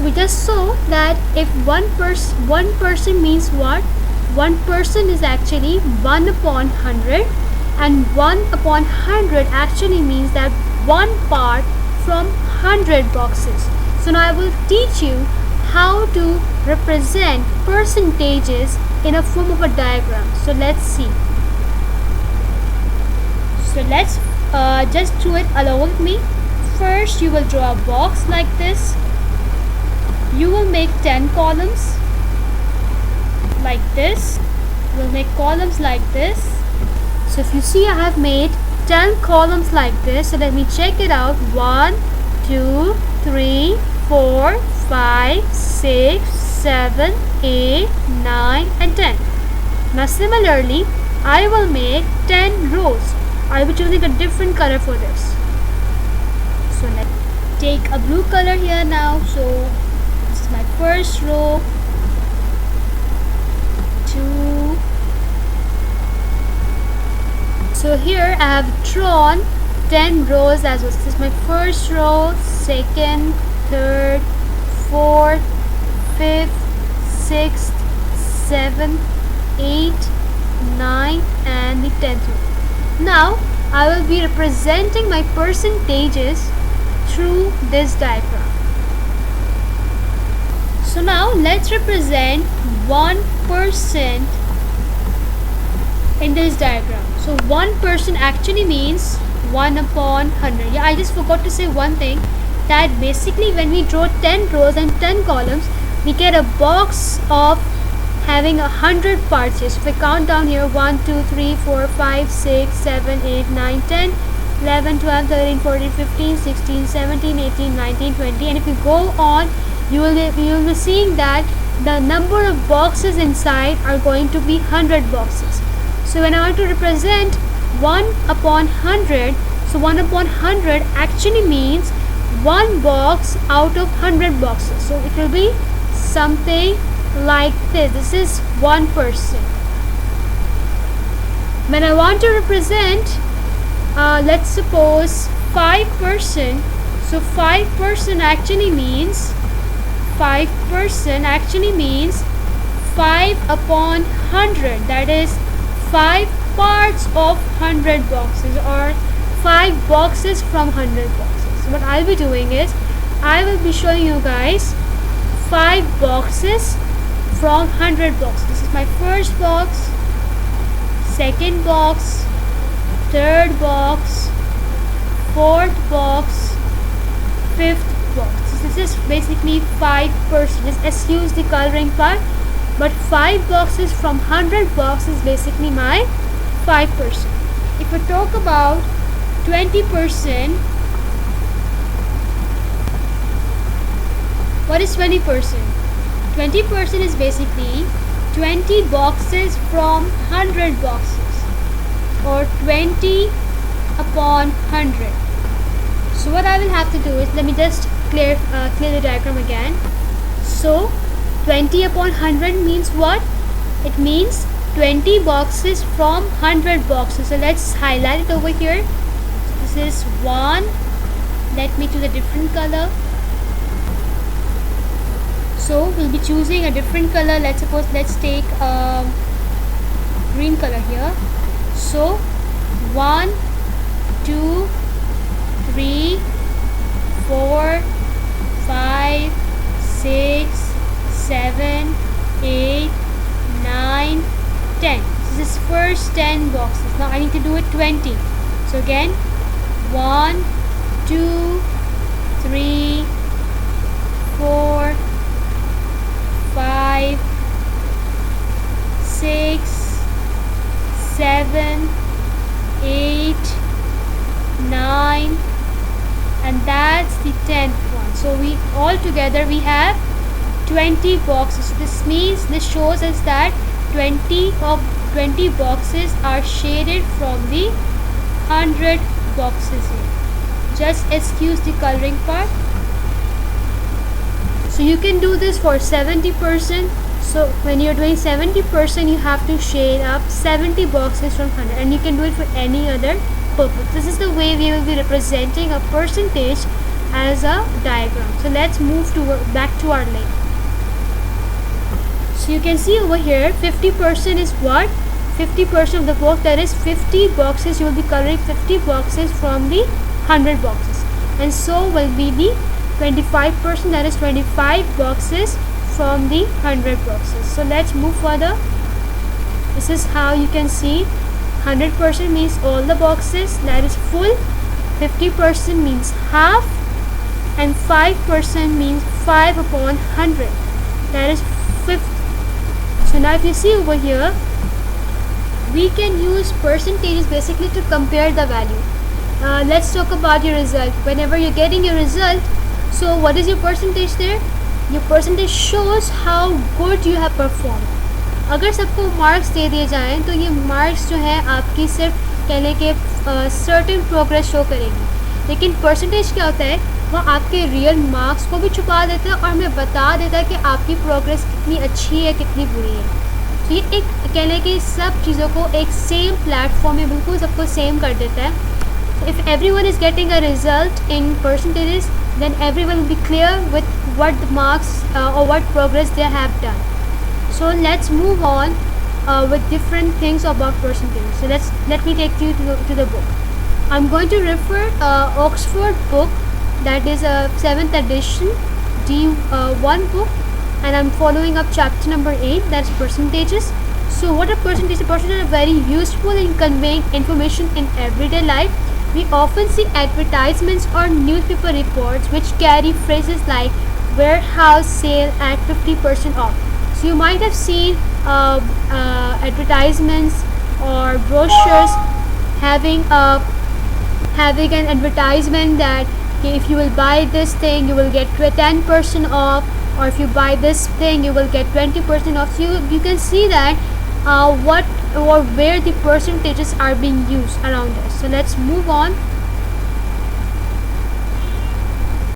So we just saw that if one person means what? One person is actually 1 upon 100, and 1 upon 100 actually means that one part from 100 boxes. So now I will teach you how to represent percentages in a form of a diagram. So let's see. So let's just do it along with me. First you will draw a box like this. You will make 10 columns like this. We'll make columns like this. So if you see, I have made 10 columns like this. So let me check it out. 1 2 3 4 5 6 7 8 9 and 10. Now similarly, I will make 10 rows. I will be choosing a different color for this. So let's take a blue color here now. So this is my first row. 2. So here I have drawn 10 rows as well. This is my first row, second, third, fourth, fifth, sixth, seventh, 8, 9 and the 10th row. Now I will be representing my percentages through this diagram. So now let's represent 1% in this diagram. So 1% actually means 1 upon 100. Yeah, I just forgot to say one thing, that basically when we draw 10 rows and 10 columns, we get a box of having 100 parts here. So if I count down here, 1 2 3 4 5 6 7 8 9 10 11 12 13 14 15 16 17 18 19 20, and if you go on, you will be seeing that the number of boxes inside are going to be 100 boxes. So when I want to represent 1 upon 100, so 1 upon 100 actually means one box out of 100 boxes. So it will be something like this. This is 1%. When I want to represent, let's suppose 5%. So 5% actually means 5 upon 100. That is 5 parts of 100 boxes, or 5 boxes from 100 boxes. So what I'll be doing is, I will be showing you guys 5 boxes from 100 boxes. This is my first box, second box, third box, fourth box, fifth box. This is basically 5%. Just excuse the coloring part, but 5 boxes from 100 boxes is basically my 5%. If we talk about 20%, what is 20%? 20% is basically 20 boxes from 100 boxes, or 20 upon 100. So what I will have to do is, let me just clear the diagram again. So 20 upon 100 means what? It means 20 boxes from 100 boxes. So let's highlight it over here. So this is 1. Let me choose a different color. So we'll be choosing a different color. Let's take green color here. So 1 2 3 4 5 6 7 8 9 10. This is first 10 boxes. Now I need to do it 20. So again, 1 2 3 4 5 6 7 8 9, and that's the 10th one. So we all together we have 20 boxes. So this shows us that 20 boxes are shaded from the 100 boxes here. Just excuse the coloring part. So you can do this for 70%. So when you're doing 70%, you have to shade up 70 boxes from 100, and you can do it for any other purpose. This is the way we will be representing a percentage as a diagram. So let's move back to our link. So you can see over here 50% is what? 50% of the box, that is 50 boxes. You will be coloring 50 boxes from the 100 boxes, and so will be the 25%, that is 25 boxes from the 100 boxes. So let's move further. This is how you can see 100% means all the boxes, that is full, 50% means half, and 5% means 5 upon 100, that is 50. So now if you see over here, we can use percentages basically to compare the value. Let's talk about your result. Whenever you're getting your result, so what is your percentage there? Your percentage shows how good you have performed. अगर सबको marks दे दिए जाएँ तो ये marks जो है आपकी सिर्फ कहने के सर्टेन प्रोग्रेस शो करेगी, लेकिन परसेंटेज क्या होता है, वो आपके रियल मार्क्स को भी छुपा देता है और हमें बता देता है कि आपकी प्रोग्रेस कितनी अच्छी है कितनी बुरी है. तो ये एक कहने की सब चीज़ों को एक सेम प्लेटफॉर्म में बिल्कुल सबको सेम कर देता है. If everyone is getting a result in percentages, then everyone will be clear with what the marks or what progress they have done. So let's move on with different things about percentages. So let me take you to the book. I'm going to refer Oxford book, that is a 7th edition D1 book, and I'm following up chapter number 8, that's percentages. So what are percentages? Percentages are very useful in conveying information in everyday life. We often see advertisements or newspaper reports which carry phrases like warehouse sale at 50% off. So you might have seen advertisements or brochures having an advertisement that if you will buy this thing you will get 10% off, or if you buy this thing you will get 20% off. So you can see that what or where the percentages are being used around us. So let's move on.